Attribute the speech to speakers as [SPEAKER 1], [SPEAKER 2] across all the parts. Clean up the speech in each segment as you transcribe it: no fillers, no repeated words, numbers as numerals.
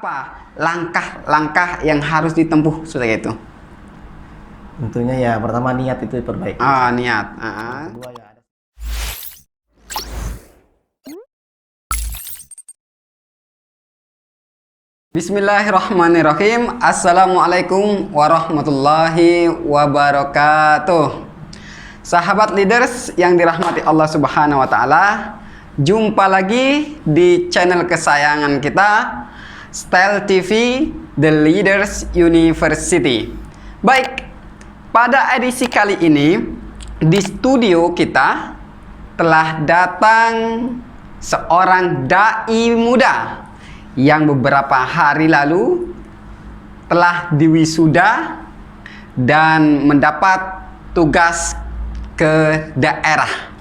[SPEAKER 1] apa langkah-langkah yang harus ditempuh seperti itu?
[SPEAKER 2] Tentunya ya pertama niat itu diperbaiki.
[SPEAKER 1] Niat.
[SPEAKER 2] Kedua ya ada.
[SPEAKER 1] Bismillahirrahmanirrahim. Assalamualaikum warahmatullahi wabarakatuh. Sahabat leaders yang dirahmati Allah Subhanahu wa taala, jumpa lagi di channel kesayangan kita, Style TV, The Leaders University. Baik, pada edisi kali ini di studio kita telah datang seorang dai muda yang beberapa hari lalu telah diwisuda dan mendapat tugas ke daerah.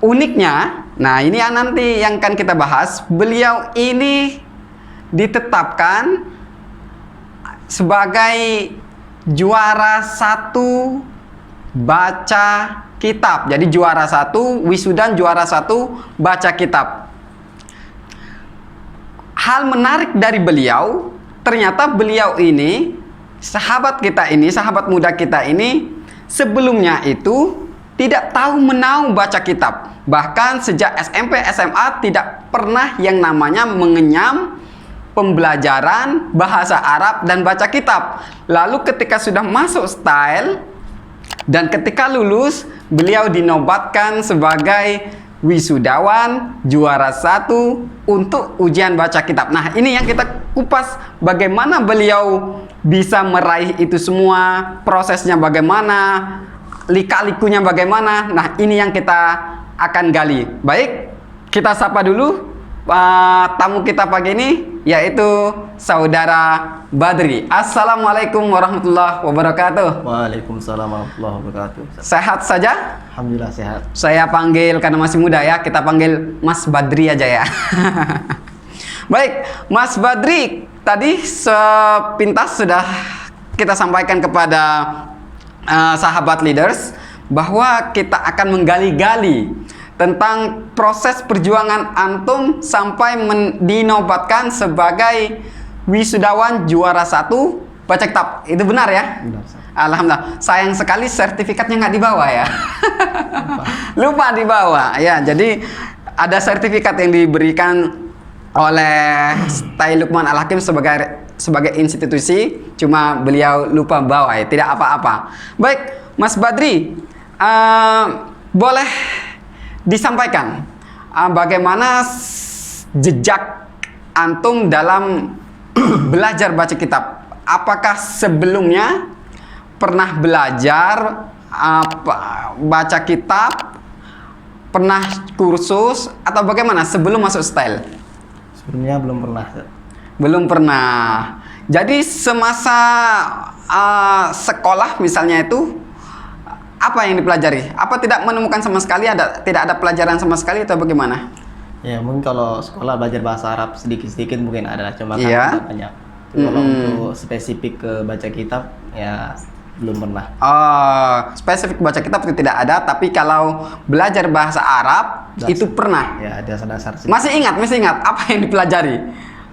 [SPEAKER 1] Uniknya, nah ini yang nanti yang akan kita bahas, beliau ini ditetapkan sebagai juara 1 baca kitab. Jadi juara 1 wisudan, juara 1 baca kitab. Hal menarik dari beliau, ternyata beliau ini, sahabat kita ini, sahabat muda kita ini, sebelumnya itu tidak tahu menau baca kitab. Bahkan sejak SMP, SMA tidak pernah yang namanya mengenyam pembelajaran bahasa Arab dan baca kitab. Lalu ketika sudah masuk style dan ketika lulus, beliau dinobatkan sebagai wisudawan juara 1 untuk ujian baca kitab. Nah, ini yang kita kupas bagaimana beliau bisa meraih itu semua, prosesnya bagaimana, lika-likunya bagaimana. Nah, ini yang kita akan gali. Baik, kita sapa dulu tamu kita pagi ini, yaitu Saudara Badri. Assalamualaikum warahmatullahi wabarakatuh.
[SPEAKER 2] Waalaikumsalam warahmatullahi wabarakatuh.
[SPEAKER 1] Sehat saja?
[SPEAKER 2] Alhamdulillah sehat.
[SPEAKER 1] Saya panggil karena masih muda ya, kita panggil Mas Badri aja ya. Baik, Mas Badri, tadi sepintas sudah kita sampaikan kepada sahabat leaders bahwa kita akan menggali-gali tentang proses perjuangan antum sampai dinobatkan sebagai wisudawan juara 1 baca kitab. Itu benar ya?
[SPEAKER 2] Benar.
[SPEAKER 1] Alhamdulillah. Sayang sekali sertifikatnya nggak dibawa ya. Lupa dibawa ya. Jadi ada sertifikat yang diberikan oleh Style Lukman Al-Hakim sebagai institusi, cuma beliau lupa bawa ya. Tidak apa-apa. Baik, Mas Badri, boleh disampaikan bagaimana jejak antum dalam belajar baca kitab. Apakah sebelumnya pernah belajar baca kitab, pernah kursus, atau bagaimana sebelum masuk style?
[SPEAKER 2] Sebelumnya belum pernah.
[SPEAKER 1] Belum pernah. Jadi semasa sekolah misalnya itu apa yang dipelajari? Apa tidak menemukan sama sekali, tidak ada pelajaran sama sekali atau bagaimana?
[SPEAKER 2] Ya mungkin kalau sekolah belajar bahasa Arab sedikit-sedikit mungkin ada, cuma kan
[SPEAKER 1] Iya.
[SPEAKER 2] tidak banyak. Kalau untuk spesifik ke baca kitab ya belum pernah.
[SPEAKER 1] Spesifik baca kitab itu tidak ada, tapi kalau belajar bahasa Arab itu pernah.
[SPEAKER 2] Ya dasar-dasar sih.
[SPEAKER 1] Masih ingat apa yang dipelajari?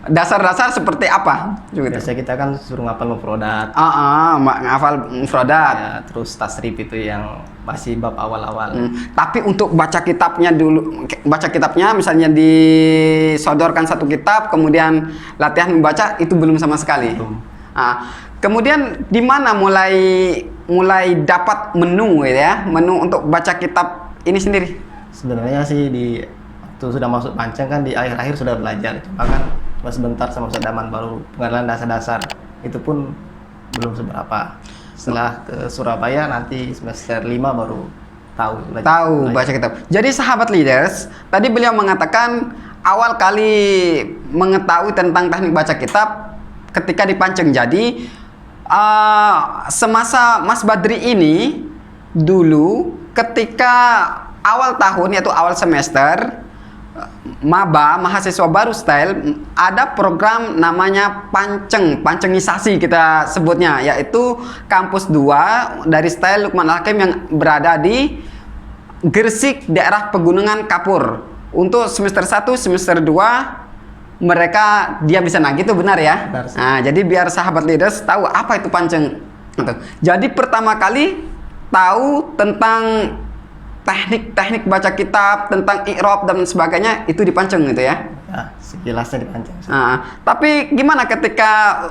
[SPEAKER 1] Dasar-dasar seperti apa?
[SPEAKER 2] Biasa kita kan suruh ngapal mufrodat.
[SPEAKER 1] Ngafal mufrodat.
[SPEAKER 2] Ya, terus tasrif itu yang masih bab awal-awal.
[SPEAKER 1] Tapi untuk baca kitabnya dulu, baca kitabnya misalnya disodorkan satu kitab, kemudian latihan membaca itu belum sama sekali.
[SPEAKER 2] Belum.
[SPEAKER 1] Kemudian di mana mulai dapat menu gitu ya, menu untuk baca kitab ini sendiri?
[SPEAKER 2] Sebenarnya sih di waktu sudah masuk pancang kan di akhir-akhir sudah belajar, cuma kan pas sebentar sama Ustaz Daman baru pengenalan dasar-dasar, itu pun belum seberapa. Setelah ke Surabaya nanti semester 5 baru tahu
[SPEAKER 1] Baca kitab. Jadi sahabat leaders, tadi beliau mengatakan awal kali mengetahui tentang teknik baca kitab ketika di Panceng. Jadi semasa Mas Badri ini dulu ketika awal tahun, yaitu awal semester maba, mahasiswa baru style, ada program namanya pancengisasi kita sebutnya, yaitu kampus 2 dari Style Lukman Al-Hakim yang berada di Gresik, daerah Pegunungan Kapur. Untuk semester 1, semester 2 mereka diam di sana, gitu benar ya?
[SPEAKER 2] Benar sih.
[SPEAKER 1] Nah, jadi biar sahabat leaders tahu apa itu panceng. Gitu. Jadi pertama kali tahu tentang teknik-teknik baca kitab, tentang i'rab dan sebagainya itu di panceng gitu ya.
[SPEAKER 2] Ya, sekilasnya dipancing.
[SPEAKER 1] Tapi gimana ketika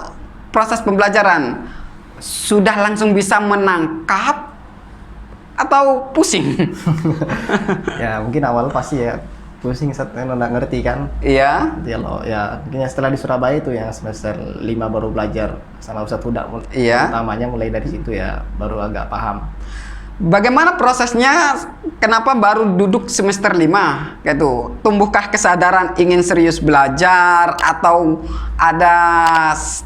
[SPEAKER 1] proses pembelajaran? Sudah langsung bisa menangkap atau pusing?
[SPEAKER 2] Ya mungkin awal pasti ya pusing saat nggak ngerti kan.
[SPEAKER 1] Iya.
[SPEAKER 2] Kalau ya mungkin setelah di Surabaya itu yang semester 5 baru belajar sama Ustadz Huda.
[SPEAKER 1] Iya.
[SPEAKER 2] Utamanya mulai dari situ ya baru agak paham.
[SPEAKER 1] Bagaimana prosesnya? Kenapa baru duduk semester 5? Gitu. Tumbuhkah kesadaran ingin serius belajar atau ada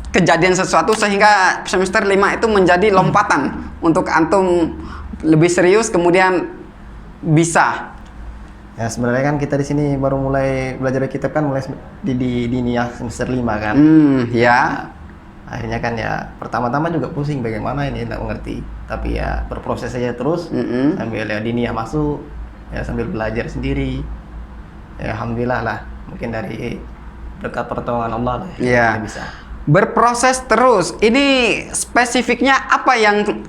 [SPEAKER 1] kejadian sesuatu sehingga semester 5 itu menjadi lompatan untuk antum lebih serius kemudian bisa?
[SPEAKER 2] Ya sebenarnya kan kita di sini baru mulai belajar kitab kan mulai di Diniyah semester 5 kan.
[SPEAKER 1] Ya.
[SPEAKER 2] Akhirnya kan ya pertama-tama juga pusing bagaimana ini nggak mengerti. Tapi ya berproses saja terus sambil ya Diniyah masuk ya sambil belajar sendiri. Ya alhamdulillah lah mungkin dari berkat pertolongan Allah lah
[SPEAKER 1] ya.
[SPEAKER 2] Kita bisa.
[SPEAKER 1] Berproses terus. Ini spesifiknya apa yang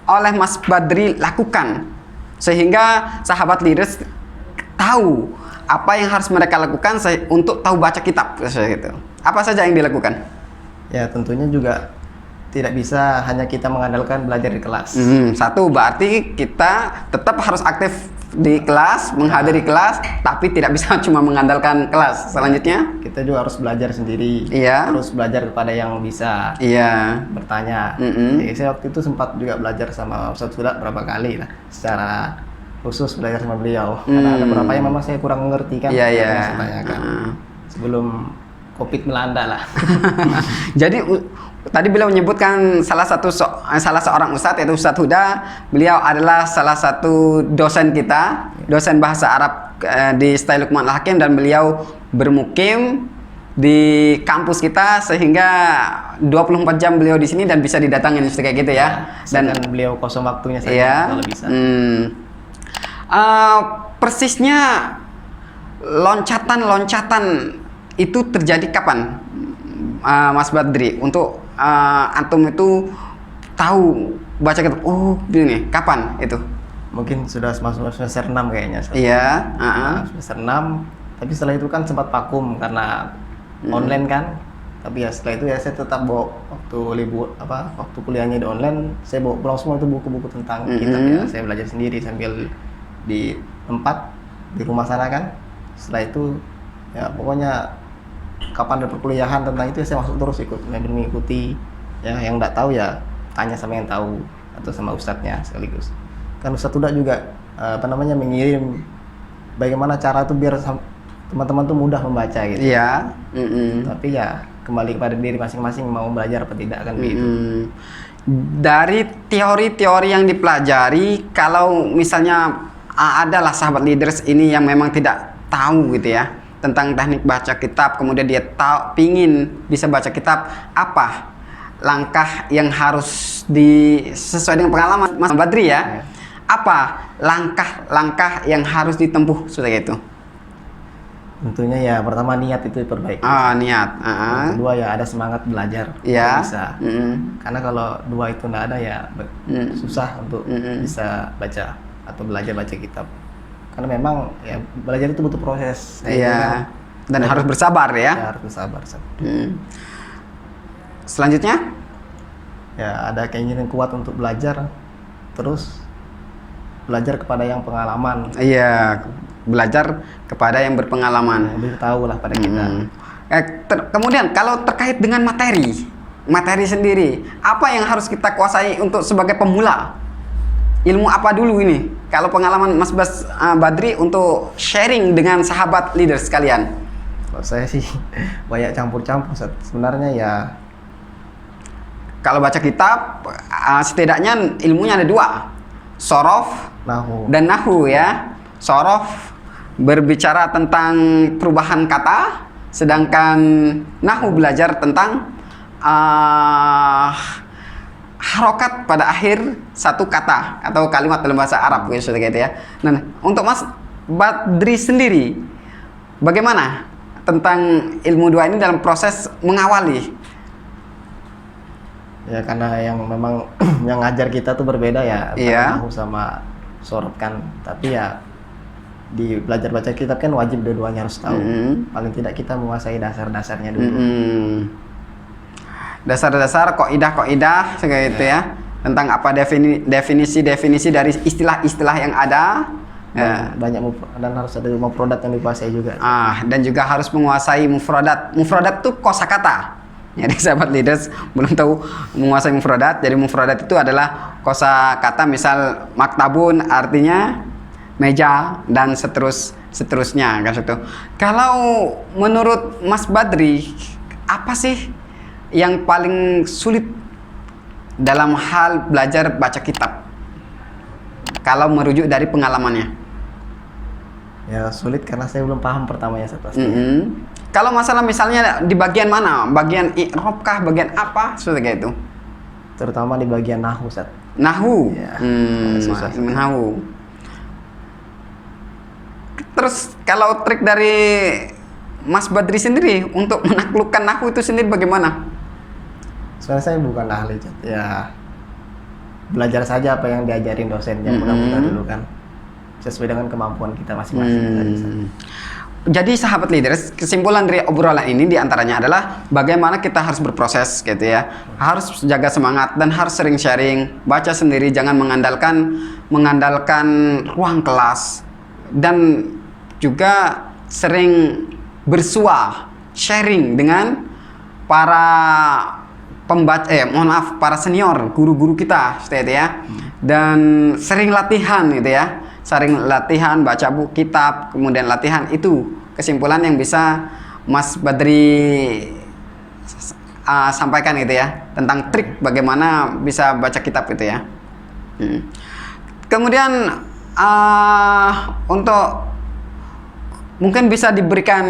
[SPEAKER 1] oleh Mas Badri lakukan sehingga sahabat leaders tahu apa yang harus mereka lakukan untuk tahu baca kitab gitu. Apa saja yang dilakukan?
[SPEAKER 2] Ya tentunya juga tidak bisa hanya kita mengandalkan belajar di kelas.
[SPEAKER 1] Satu berarti kita tetap harus aktif di kelas, menghadiri kelas, tapi tidak bisa cuma mengandalkan kelas. Selanjutnya
[SPEAKER 2] Kita juga harus belajar sendiri.
[SPEAKER 1] Iya.
[SPEAKER 2] Terus belajar kepada yang bisa
[SPEAKER 1] iya.
[SPEAKER 2] bertanya. Jadi saya waktu itu sempat juga belajar sama Ustadz Huda berapa kali lah, secara khusus belajar sama beliau. Karena ada beberapa yang memang saya kurang mengerti kan.
[SPEAKER 1] Iya, iya.
[SPEAKER 2] Saya tanyakan sebelum COVID melanda lah.
[SPEAKER 1] Jadi tadi beliau menyebutkan salah seorang ustadz yaitu Ustadz Huda. Beliau adalah salah satu dosen kita, dosen bahasa Arab di Style Luqman Al-Hakim, dan beliau bermukim di kampus kita sehingga 24 jam beliau di sini dan bisa didatangin seperti kayak gitu ya.
[SPEAKER 2] Dan beliau kosong waktunya saja
[SPEAKER 1] iya.
[SPEAKER 2] kalau bisa.
[SPEAKER 1] Persisnya loncatan itu terjadi kapan, Mas Badri? Untuk antum itu tahu baca kitab, oh gini, kapan itu?
[SPEAKER 2] Mungkin sudah masuk semester 6 kayaknya.
[SPEAKER 1] Iya.
[SPEAKER 2] Semester 6, tapi setelah itu kan sempat vakum karena online kan. Tapi ya setelah itu ya saya tetap bawa waktu kuliahnya di online, saya bawa pulang semua itu buku-buku tentang kitab ya. Saya belajar sendiri sambil di tempat di rumah sana kan. Setelah itu ya pokoknya kapan ada perkuliahan tentang itu ya saya masuk terus ikut mengikuti ya. Yang nggak tahu ya tanya sama yang tahu atau sama ustadznya sekaligus. Kan Ustadz Huda juga mengirim bagaimana cara tuh biar teman-teman tuh mudah membaca gitu.
[SPEAKER 1] Iya.
[SPEAKER 2] Tapi ya kembali kepada diri masing-masing mau belajar apa tidak kan begitu.
[SPEAKER 1] Dari teori-teori yang dipelajari, kalau misalnya adalah sahabat leaders ini yang memang tidak tahu gitu ya tentang teknik baca kitab, kemudian dia pingin bisa baca kitab, apa langkah yang harus sesuai dengan pengalaman Mas Badri ya? Apa langkah-langkah yang harus ditempuh seperti itu?
[SPEAKER 2] Tentunya ya pertama niat itu diperbaiki.
[SPEAKER 1] Niat.
[SPEAKER 2] Yang kedua ya ada semangat belajar.
[SPEAKER 1] Iya.
[SPEAKER 2] Bisa. Karena kalau dua itu nggak ada ya susah untuk bisa baca atau belajar baca kitab. Karena memang ya belajar itu butuh proses.
[SPEAKER 1] Iya. Dan harus bersabar ya.
[SPEAKER 2] Ya harus bersabar.
[SPEAKER 1] Selanjutnya?
[SPEAKER 2] Ya ada keinginan kuat untuk belajar, terus belajar kepada yang pengalaman.
[SPEAKER 1] Iya, belajar kepada yang berpengalaman.
[SPEAKER 2] Lebih tahu lah pada kita.
[SPEAKER 1] Kemudian kalau terkait dengan materi sendiri, apa yang harus kita kuasai untuk sebagai pemula? Ilmu apa dulu ini? Kalau pengalaman Mas Badri untuk sharing dengan sahabat leaders sekalian.
[SPEAKER 2] Kalau saya sih banyak campur-campur. Sebenarnya ya
[SPEAKER 1] kalau baca kitab setidaknya ilmunya ada dua, sorof dan nahu ya. Sorof berbicara tentang perubahan kata, sedangkan nahu belajar tentang harokat pada akhir satu kata atau kalimat dalam bahasa Arab gitu ya. Nah, untuk Mas Badri sendiri, bagaimana tentang ilmu 2 ini dalam proses mengawali?
[SPEAKER 2] Ya karena yang memang yang ngajar kita tuh berbeda ya,
[SPEAKER 1] Iya.
[SPEAKER 2] Nahu sama sorab kan. Tapi ya di belajar baca kitab kan wajib dua-duanya harus tahu. Paling tidak kita menguasai dasar-dasarnya dulu.
[SPEAKER 1] Dasar-dasar kaidah-kaidah seperti itu ya. Tentang apa definisi-definisi dari istilah-istilah yang ada. Ya.
[SPEAKER 2] Dan harus ada mufradat yang dikuasai juga.
[SPEAKER 1] Dan juga harus menguasai mufradat. Mufradat itu kosakata. Jadi sahabat leaders belum tahu menguasai mufradat. Jadi mufradat itu adalah kosakata, misal maktabun artinya meja dan seterusnya kan itu. Kalau menurut Mas Badri, apa sih yang paling sulit dalam hal belajar baca kitab? Kalau merujuk dari pengalamannya.
[SPEAKER 2] Ya sulit karena saya belum paham pertamanya pasti.
[SPEAKER 1] Kalau masalah misalnya di bagian mana? Bagian i'rab kah? Bagian apa? Seperti itu.
[SPEAKER 2] Terutama di bagian nahu, Ustaz.
[SPEAKER 1] Nahu.
[SPEAKER 2] Ya,
[SPEAKER 1] Susah. Nahu. Terus kalau trik dari Mas Badri sendiri untuk menaklukkan nahu itu sendiri bagaimana?
[SPEAKER 2] Sebenarnya saya bukan ahli, Ustaz. Ya belajar saja apa yang diajarin dosennya, mudah-mudahan dulu kan sesuai dengan kemampuan kita masing-masing.
[SPEAKER 1] Jadi sahabat leaders, kesimpulan dari obrolan ini diantaranya adalah bagaimana kita harus berproses gitu ya. Harus jaga semangat dan harus sering sharing, baca sendiri, jangan mengandalkan ruang kelas, dan juga sering bersua, sharing dengan para pembaca, para senior, guru-guru kita seperti itu ya. Dan sering latihan gitu ya. Sering latihan baca buku kitab, kemudian latihan, itu kesimpulan yang bisa Mas Badri sampaikan gitu ya, tentang trik bagaimana bisa baca kitab itu ya. Kemudian untuk mungkin bisa diberikan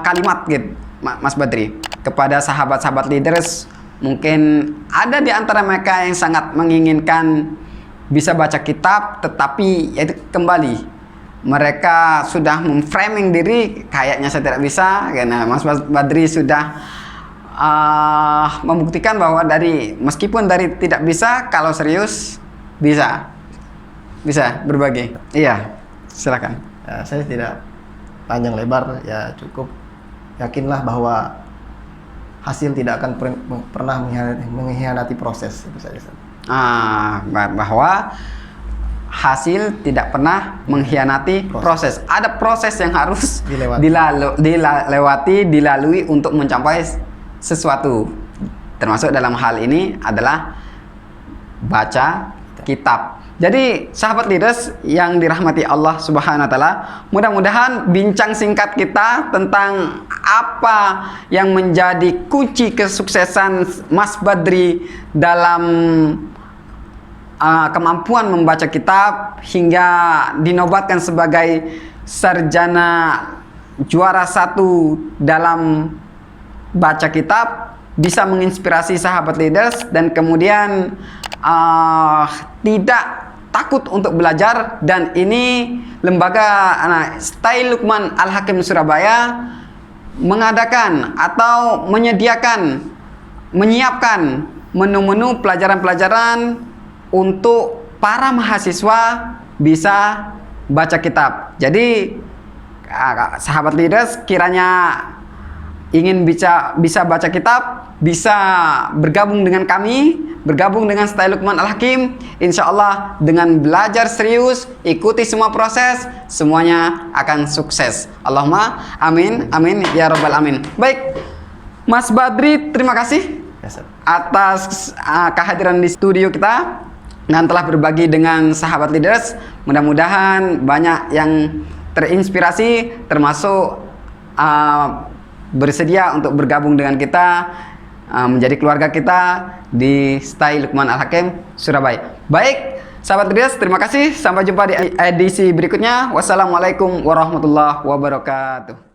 [SPEAKER 1] kalimat gitu Mas Badri kepada sahabat-sahabat leaders, mungkin ada di antara mereka yang sangat menginginkan bisa baca kitab, tetapi yaitu kembali mereka sudah memframing diri kayaknya saya tidak bisa, karena Mas Badri sudah membuktikan bahwa meskipun dari tidak bisa, kalau serius bisa berbagi. Iya, silakan.
[SPEAKER 2] Ya, saya tidak panjang lebar, ya cukup yakinlah bahwa hasil tidak akan pernah mengkhianati proses, itu saja.
[SPEAKER 1] Bahwa hasil tidak pernah mengkhianati proses. Ada proses yang harus dilalui untuk mencapai sesuatu. Termasuk dalam hal ini adalah baca kitab. Jadi sahabat leaders yang dirahmati Allah Subhanahu wa taala, mudah-mudahan bincang singkat kita tentang apa yang menjadi kunci kesuksesan Mas Badri dalam kemampuan membaca kitab hingga dinobatkan sebagai sarjana juara 1 dalam baca kitab, bisa menginspirasi sahabat leaders dan kemudian tidak takut untuk belajar. Dan ini lembaga Style Luqman Al-Hakim Surabaya mengadakan atau menyiapkan menu-menu pelajaran-pelajaran untuk para mahasiswa bisa baca kitab. Jadi sahabat leaders kiranya ingin bisa baca kitab, bisa bergabung dengan kami, bergabung dengan Style Luqman Al-Hakim. Insya Allah dengan belajar serius, ikuti semua proses, semuanya akan sukses. Allahumma amin, amin ya rabbal amin. Baik, Mas Badri, terima kasih atas kehadiran di studio kita dan telah berbagi dengan sahabat leaders. Mudah-mudahan banyak yang terinspirasi, termasuk bersedia untuk bergabung dengan kita, menjadi keluarga kita di Style Luqman Al-Hakim Surabaya. Baik, sahabat leaders, terima kasih. Sampai jumpa di edisi berikutnya. Wassalamualaikum warahmatullahi wabarakatuh.